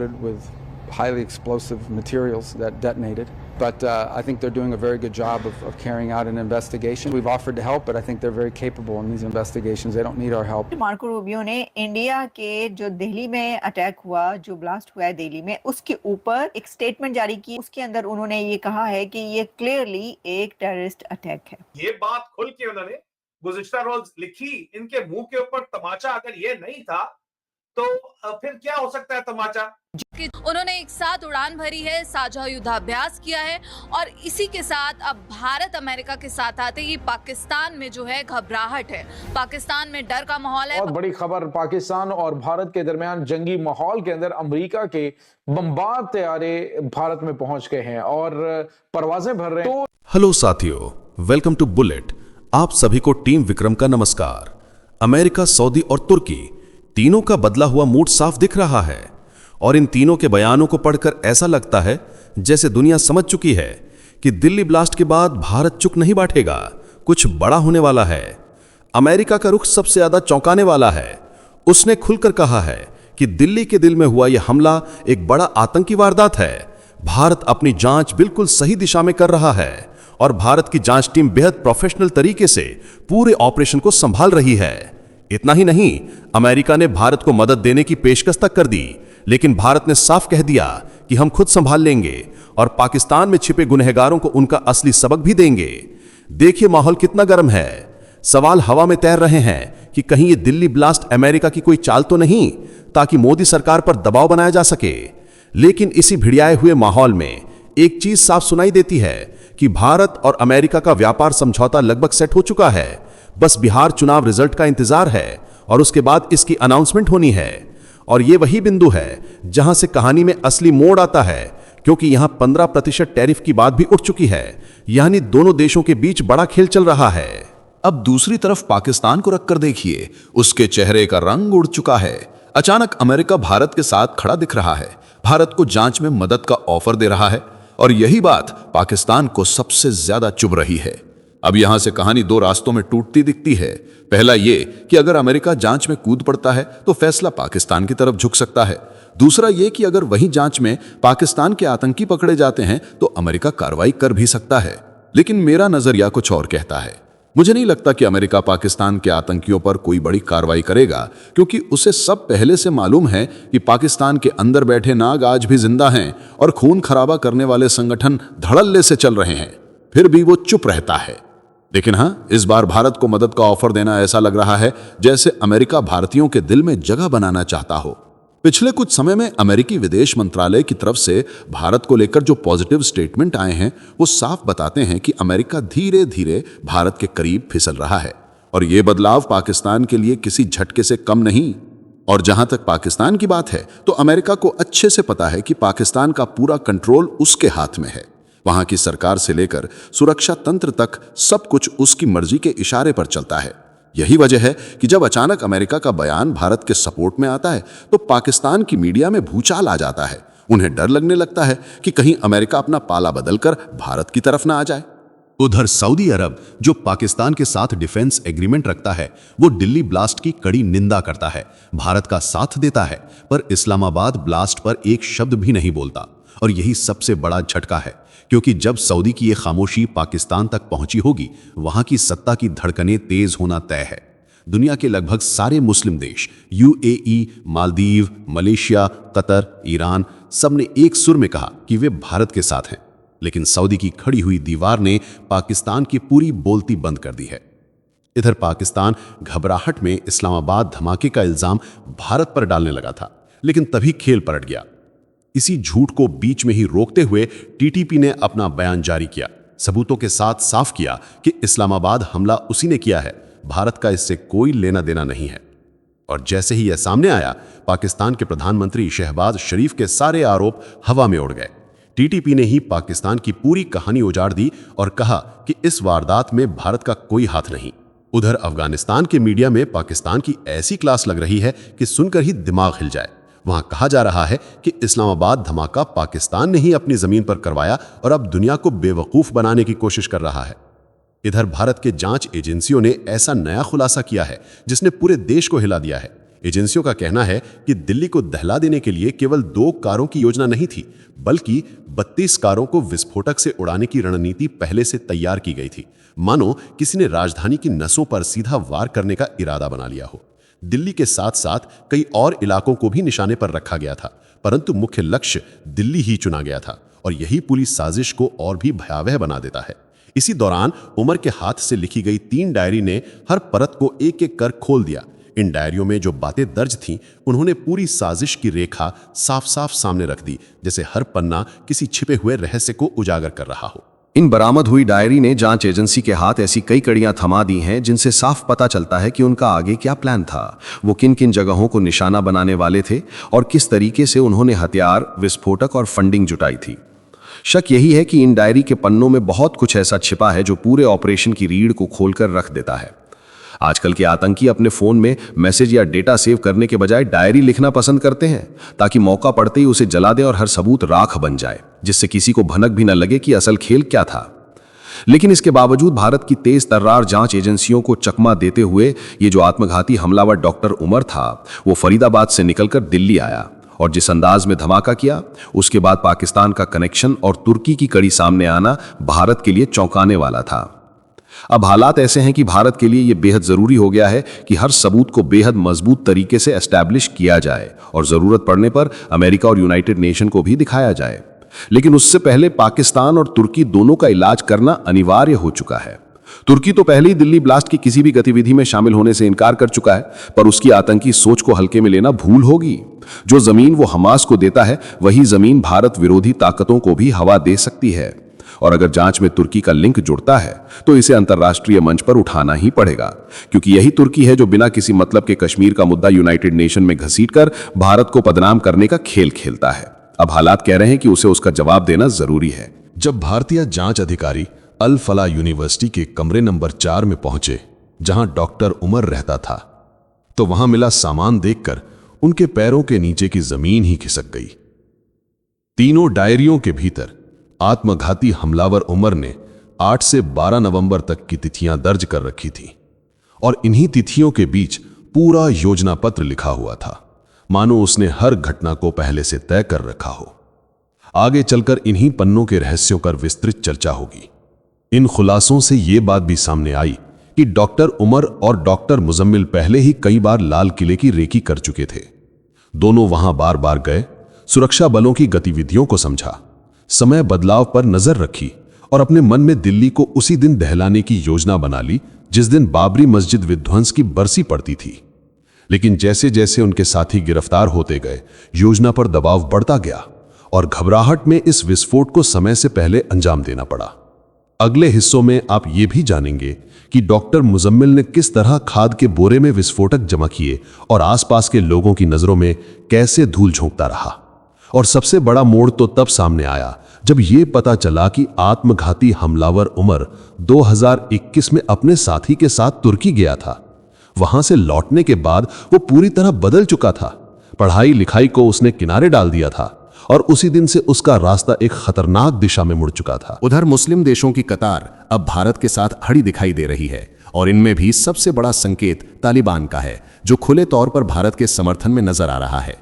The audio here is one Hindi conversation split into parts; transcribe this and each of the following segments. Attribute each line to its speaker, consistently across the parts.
Speaker 1: with highly explosive materials that detonated. But I think they're doing a very good job of carrying out an investigation. We've offered to help, but I think they're very capable in these investigations. They don't need our help.
Speaker 2: Marco Rubio ने इंडिया के जो दिल्ली में अटैक हुआ, जो ब्लास्ट हुआ है दिल्ली में, उसके ऊपर एक स्टेटमेंट जारी की। उसके अंदर उन्होंने ये कहा है कि ये क्लियरली एक टेररिस्ट अटैक है।
Speaker 3: ये बात खुल के उन्होंने गुज़िश्ता रोज लिखी। इनके मुंह के ऊपर तमाचा अगर ये नहीं था तो फिर क्या हो सकता है तमाचा।
Speaker 4: उन्होंने एक साथ उड़ान भरी है, साझा युद्धाभ्यास किया है और इसी के साथ अब भारत अमेरिका के साथ आते ही पाकिस्तान में जो है घबराहट है, पाकिस्तान में डर का माहौल है।
Speaker 5: बहुत बड़ी खबर, पाकिस्तान और भारत के दरमियान जंगी माहौल के अंदर अमेरिका के बमबार तैयारे भारत में पहुंच गए हैं और परवाजें भर रहे हैं।
Speaker 6: हेलो साथियों, वेलकम टू बुलेट। आप सभी को टीम विक्रम का नमस्कार। अमेरिका, सऊदी और तुर्की तीनों का बदला हुआ मूड साफ दिख रहा है और इन तीनों के बयानों को पढ़कर ऐसा लगता है जैसे दुनिया समझ चुकी है कि दिल्ली ब्लास्ट के बाद भारत चुप नहीं बैठेगा, कुछ बड़ा होने वाला है। अमेरिका का रुख सबसे ज्यादा चौंकाने वाला है। उसने खुलकर कहा है कि दिल्ली के दिल में हुआ यह हमला एक बड़ा आतंकी वारदात है। भारत अपनी जांच बिल्कुल सही दिशा में कर रहा है और भारत की जांच टीम बेहद प्रोफेशनल तरीके से पूरे ऑपरेशन को संभाल रही है। इतना ही नहीं, अमेरिका ने भारत को मदद देने की पेशकश तक कर दी, लेकिन भारत ने साफ कह दिया कि हम खुद संभाल लेंगे और पाकिस्तान में छिपे गुनहगारों को उनका असली सबक भी देंगे। देखिए माहौल कितना गर्म है। सवाल हवा में तैर रहे हैं कि कहीं ये दिल्ली ब्लास्ट अमेरिका की कोई चाल तो नहीं, ताकि मोदी सरकार पर दबाव बनाया जा सके। लेकिन इसी भिड़ियाए हुए माहौल में एक चीज साफ सुनाई देती है कि भारत और अमेरिका का व्यापार समझौता लगभग सेट हो चुका है। बस बिहार चुनाव रिजल्ट का इंतजार है और उसके बाद इसकी अनाउंसमेंट होनी है। और ये वही बिंदु है जहां से कहानी में असली मोड़ आता है, क्योंकि यहां 15% टैरिफ की बात भी उठ चुकी है। यानी दोनों देशों के बीच बड़ा खेल चल रहा है।
Speaker 7: अब दूसरी तरफ पाकिस्तान को रखकर देखिए, उसके चेहरे का रंग उड़ चुका है। अचानक अमेरिका भारत के साथ खड़ा दिख रहा है, भारत को जांच में मदद का ऑफर दे रहा है और यही बात पाकिस्तान को सबसे ज्यादा चुभ रही है। अब यहां से कहानी दो रास्तों में टूटती दिखती है। पहला ये कि अगर अमेरिका जांच में कूद पड़ता है तो फैसला पाकिस्तान की तरफ झुक सकता है। दूसरा ये कि अगर वही जांच में पाकिस्तान के आतंकी पकड़े जाते हैं तो अमेरिका कार्रवाई कर भी सकता है। लेकिन मेरा नजरिया कुछ और कहता है। मुझे नहीं लगता कि अमेरिका पाकिस्तान के आतंकियों पर कोई बड़ी कार्रवाई करेगा, क्योंकि उसे सब पहले से मालूम है कि पाकिस्तान के अंदर बैठे नाग आज भी जिंदा हैं और खून खराबा करने वाले संगठन धड़ल्ले से चल रहे हैं। फिर भी वो चुप रहता है। लेकिन हां, इस बार भारत को मदद का ऑफर देना ऐसा लग रहा है जैसे अमेरिका भारतीयों के दिल में जगह बनाना चाहता हो। पिछले कुछ समय में अमेरिकी विदेश मंत्रालय की तरफ से भारत को लेकर जो पॉजिटिव स्टेटमेंट आए हैं वो साफ बताते हैं कि अमेरिका धीरे धीरे भारत के करीब फिसल रहा है और ये बदलाव पाकिस्तान के लिए किसी झटके से कम नहीं। और जहां तक पाकिस्तान की बात है तो अमेरिका को अच्छे से पता है कि पाकिस्तान का पूरा कंट्रोल उसके हाथ में है। वहां की सरकार से लेकर सुरक्षा तंत्र तक सब कुछ उसकी मर्जी के इशारे पर चलता है। यही वजह है कि जब अचानक अमेरिका का बयान भारत के सपोर्ट में आता है तो पाकिस्तान की मीडिया में भूचाल आ जाता है। उन्हें डर लगने लगता है कि कहीं अमेरिका अपना पाला बदलकर भारत की तरफ ना आ जाए।
Speaker 6: उधर सऊदी अरब, जो पाकिस्तान के साथ डिफेंस एग्रीमेंट रखता है, वो दिल्ली ब्लास्ट की कड़ी निंदा करता है, भारत का साथ देता है, पर इस्लामाबाद ब्लास्ट पर एक शब्द भी नहीं बोलता। और यही सबसे बड़ा झटका है, क्योंकि जब सऊदी की ये खामोशी पाकिस्तान तक पहुंची होगी, वहां की सत्ता की धड़कनें तेज होना तय है। दुनिया के लगभग सारे मुस्लिम देश, UAE, Maldives, Malaysia, Qatar, Iran, सबने एक सुर में कहा कि वे भारत के साथ हैं। लेकिन सऊदी की खड़ी हुई दीवार ने पाकिस्तान की पूरी बोलती बंद कर दी है। इधर पाकिस्तान घबराहट में इस्लामाबाद धमाके का इल्जाम भारत पर डालने लगा था, लेकिन तभी खेल पलट गया। इसी झूठ को बीच में ही रोकते हुए टीटीपी ने अपना बयान जारी किया, सबूतों के साथ साफ किया कि इस्लामाबाद हमला उसी ने किया है, भारत का इससे कोई लेना देना नहीं है। और जैसे ही यह सामने आया, पाकिस्तान के प्रधानमंत्री शहबाज शरीफ के सारे आरोप हवा में उड़ गए। टीटीपी ने ही पाकिस्तान की पूरी कहानी उजाड़ दी और कहा कि इस वारदात में भारत का कोई हाथ नहीं। उधर अफगानिस्तान के मीडिया में पाकिस्तान की ऐसी क्लास लग रही है कि सुनकर ही दिमाग हिल जाए। वहां कहा जा रहा है कि इस्लामाबाद धमाका पाकिस्तान ने ही अपनी जमीन पर करवाया और अब दुनिया को बेवकूफ बनाने की कोशिश कर रहा है। इधर भारत के जांच एजेंसियों ने ऐसा नया खुलासा किया है जिसने पूरे देश को हिला दिया है। एजेंसियों का कहना है कि दिल्ली को दहला देने के लिए केवल 2 कारों की योजना नहीं थी, बल्कि 32 कारों को विस्फोटक से उड़ाने की रणनीति पहले से तैयार की गई थी, मानो किसी ने राजधानी की नसों पर सीधा वार करने का इरादा बना लिया हो। दिल्ली के साथ साथ कई और इलाकों को भी निशाने पर रखा गया था, परंतु मुख्य लक्ष्य दिल्ली ही चुना गया था और यही पूरी साजिश को और भी भयावह बना देता है। इसी दौरान उमर के हाथ से लिखी गई 3 डायरी ने हर परत को एक एक कर खोल दिया। इन डायरियों में जो बातें दर्ज थीं, उन्होंने पूरी साजिश की रेखा साफ साफ सामने रख दी, जैसे हर पन्ना किसी छिपे हुए रहस्य को उजागर कर रहा हो।
Speaker 8: इन बरामद हुई डायरी ने जांच एजेंसी के हाथ ऐसी कई कड़ियां थमा दी हैं जिनसे साफ पता चलता है कि उनका आगे क्या प्लान था, वो किन किन जगहों को निशाना बनाने वाले थे और किस तरीके से उन्होंने हथियार, विस्फोटक और फंडिंग जुटाई थी। शक यही है कि इन डायरी के पन्नों में बहुत कुछ ऐसा छिपा है जो पूरे ऑपरेशन की रीढ़ को खोलकर रख देता है। आजकल के आतंकी अपने फोन में मैसेज या डेटा सेव करने के बजाय डायरी लिखना पसंद करते हैं, ताकि मौका पड़ते ही उसे जला दें और हर सबूत राख बन जाए, जिससे किसी को भनक भी न लगे कि असल खेल क्या था। लेकिन इसके बावजूद भारत की तेज तर्रार जांच एजेंसियों को चकमा देते हुए ये जो आत्मघाती हमलावर डॉक्टर उमर था, वो फरीदाबाद से निकलकर दिल्ली आया और जिस अंदाज में धमाका किया, उसके बाद पाकिस्तान का कनेक्शन और तुर्की की कड़ी सामने आना भारत के लिए चौंकाने वाला था। अब हालात ऐसे हैं कि भारत के लिए यह बेहद जरूरी हो गया है कि हर सबूत को बेहद मजबूत तरीके से एस्टैब्लिश किया जाए और जरूरत पड़ने पर अमेरिका और यूनाइटेड नेशन को भी दिखाया जाए। लेकिन उससे पहले पाकिस्तान और तुर्की दोनों का इलाज करना अनिवार्य हो चुका है। तुर्की तो पहले ही दिल्ली ब्लास्ट की किसी भी गतिविधि में शामिल होने से इनकार कर चुका है, पर उसकी आतंकी सोच को हल्के में लेना भूल होगी। जो जमीन वो हमास को देता है, वही जमीन भारत विरोधी ताकतों को भी हवा दे सकती है। और अगर जांच में तुर्की का लिंक जुड़ता है तो इसे अंतर्राष्ट्रीय मंच पर उठाना ही पड़ेगा, क्योंकि यही तुर्की है जो बिना किसी मतलब के कश्मीर का मुद्दा यूनाइटेड नेशन में घसीटकर भारत को बदनाम करने का खेल खेलता है। अब हालात कह रहे हैं कि उसे उसका जवाब देना जरूरी है।
Speaker 6: जब भारतीय जांच अधिकारी अल फला यूनिवर्सिटी के कमरे नंबर 4 में पहुंचे, जहां डॉक्टर उमर रहता था, तो वहां मिला सामान देखकर उनके पैरों के नीचे की जमीन ही खिसक गई। तीनों डायरियों के भीतर आत्मघाती हमलावर उमर ने 8 से 12 नवंबर तक की तिथियां दर्ज कर रखी थी और इन्हीं तिथियों के बीच पूरा योजना पत्र लिखा हुआ था, मानो उसने हर घटना को पहले से तय कर रखा हो। आगे चलकर इन्हीं पन्नों के रहस्यों पर विस्तृत चर्चा होगी। इन खुलासों से यह बात भी सामने आई कि डॉक्टर उमर और डॉक्टर मुजम्मिल पहले ही कई बार लाल किले की रेकी कर चुके थे। दोनों वहां बार बार गए, सुरक्षा बलों की गतिविधियों को समझा, समय बदलाव पर नजर रखी और अपने मन में दिल्ली को उसी दिन दहलाने की योजना बना ली जिस दिन बाबरी मस्जिद विध्वंस की बरसी पड़ती थी। लेकिन जैसे जैसे उनके साथी गिरफ्तार होते गए, योजना पर दबाव बढ़ता गया और घबराहट में इस विस्फोट को समय से पहले अंजाम देना पड़ा। अगले हिस्सों में आप ये भी जानेंगे कि डॉक्टर मुजम्मिल ने किस तरह खाद के बोरे में विस्फोटक जमा किए और आसपास के लोगों की नजरों में कैसे धूल झोंकता रहा। और सबसे बड़ा मोड़ तो तब सामने आया जब यह पता चला कि आत्मघाती हमलावर उमर 2021 में अपने साथी के साथ तुर्की गया था। वहां से लौटने के बाद वो पूरी तरह बदल चुका था। पढ़ाई लिखाई को उसने किनारे डाल दिया था और उसी दिन से उसका रास्ता एक खतरनाक दिशा में मुड़ चुका था।
Speaker 9: उधर मुस्लिम देशों की कतार अब भारत के साथ खड़ी दिखाई दे रही है और इनमें भी सबसे बड़ा संकेत तालिबान का है, जो खुले तौर पर भारत के समर्थन में नजर आ रहा है।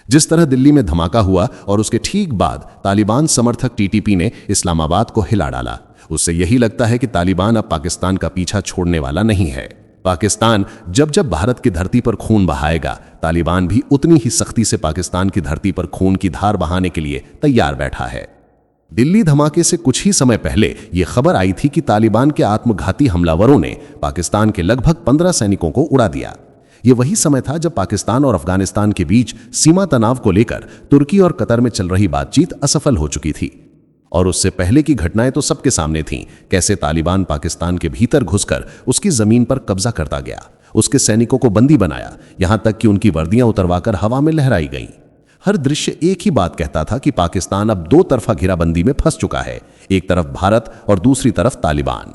Speaker 9: जिस तरह दिल्ली में धमाका हुआ और उसके ठीक बाद तालिबान समर्थक टीटीपी ने इस्लामाबाद को हिला डाला, उससे यही लगता है कि तालिबान अब पाकिस्तान का पीछा छोड़ने वाला नहीं है। पाकिस्तान जब जब भारत की धरती पर खून बहाएगा, तालिबान भी उतनी ही सख्ती से पाकिस्तान की धरती पर खून की धार बहाने के लिए तैयार बैठा है। दिल्ली धमाके से कुछ ही समय पहले यह खबर आई थी कि तालिबान के आत्मघाती हमलावरों ने पाकिस्तान के लगभग 15 सैनिकों को उड़ा दिया। यह वही समय था जब पाकिस्तान और अफगानिस्तान के बीच सीमा तनाव को लेकर तुर्की और कतर में चल रही बातचीत असफल हो चुकी थी। और उससे पहले की घटनाएं तो सबके सामने थीं, कैसे तालिबान पाकिस्तान के भीतर घुसकर उसकी जमीन पर कब्जा करता गया, उसके सैनिकों को बंदी बनाया, यहां तक कि उनकी वर्दियां उतरवाकर हवा में लहराई गईं। हर दृश्य एक ही बात कहता था कि पाकिस्तान अब दो तरफा घेराबंदी में फंस चुका है, एक तरफ भारत और दूसरी तरफ तालिबान।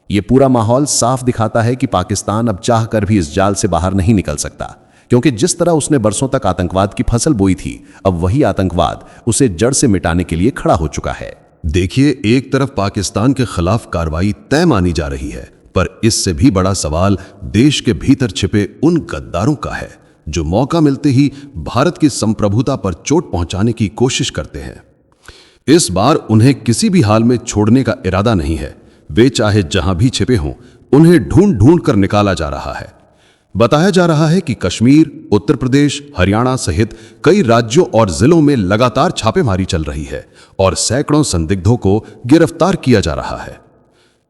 Speaker 9: यह पूरा माहौल साफ दिखाता है कि पाकिस्तान अब चाहकर भी इस जाल से बाहर नहीं निकल सकता, क्योंकि जिस तरह उसने बरसों तक आतंकवाद की फसल बोई थी, अब वही आतंकवाद उसे जड़ से मिटाने के लिए खड़ा हो चुका है।
Speaker 6: देखिए, एक तरफ पाकिस्तान के खिलाफ कार्रवाई तय मानी जा रही है, पर इससे भी बड़ा सवाल देश के भीतर छिपे उन गद्दारों का है
Speaker 7: जो मौका मिलते ही भारत की संप्रभुता पर चोट पहुंचाने की कोशिश करते हैं। इस बार उन्हें किसी भी हाल में छोड़ने का इरादा नहीं है। वे चाहे जहां भी छिपे हों, उन्हें ढूंढ ढूंढ कर निकाला जा रहा है। बताया जा रहा है कि कश्मीर, उत्तर प्रदेश, हरियाणा सहित कई राज्यों और जिलों में लगातार छापेमारी चल रही है और सैकड़ों संदिग्धों को गिरफ्तार किया जा रहा है।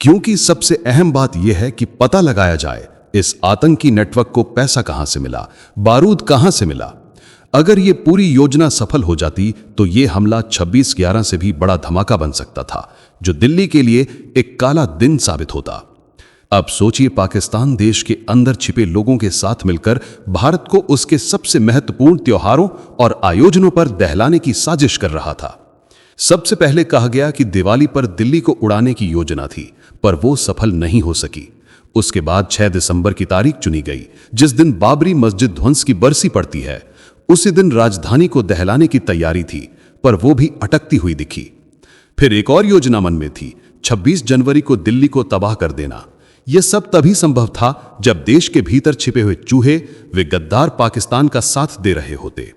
Speaker 7: क्योंकि सबसे अहम बात यह है कि पता लगाया जाए इस आतंकी नेटवर्क को पैसा कहां से मिला, बारूद कहां से मिला। अगर यह पूरी योजना सफल हो जाती तो यह हमला 26/11 से भी बड़ा धमाका बन सकता था, जो दिल्ली के लिए एक काला दिन साबित होता। अब सोचिए, पाकिस्तान देश के अंदर छिपे लोगों के साथ मिलकर भारत को उसके सबसे महत्वपूर्ण त्योहारों और आयोजनों पर दहलाने की साजिश कर रहा था। सबसे पहले कहा गया कि दिवाली पर दिल्ली को उड़ाने की योजना थी, पर वो सफल नहीं हो सकी। उसके बाद 6 दिसंबर की तारीख चुनी गई, जिस दिन बाबरी मस्जिद ध्वंस की बरसी पड़ती है। उसी दिन राजधानी को दहलाने की तैयारी थी, पर वो भी अटकती हुई दिखी। फिर एक और योजना मन में थी, 26 जनवरी को दिल्ली को तबाह कर देना। यह सब तभी संभव था जब देश के भीतर छिपे हुए चूहे, वे गद्दार पाकिस्तान का साथ दे रहे होते।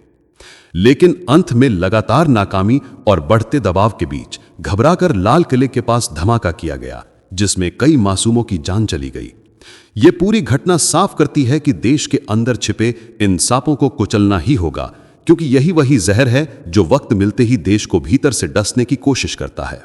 Speaker 7: लेकिन अंत में लगातार नाकामी और बढ़ते दबाव के बीच घबराकर लाल किले के पास धमाका किया गया, जिसमें कई मासूमों की जान चली गई। यह पूरी घटना साफ करती है कि देश के अंदर छिपे इन सांपों को कुचलना ही होगा, क्योंकि यही वही जहर है जो वक्त मिलते ही देश को भीतर से डसने की कोशिश करता है।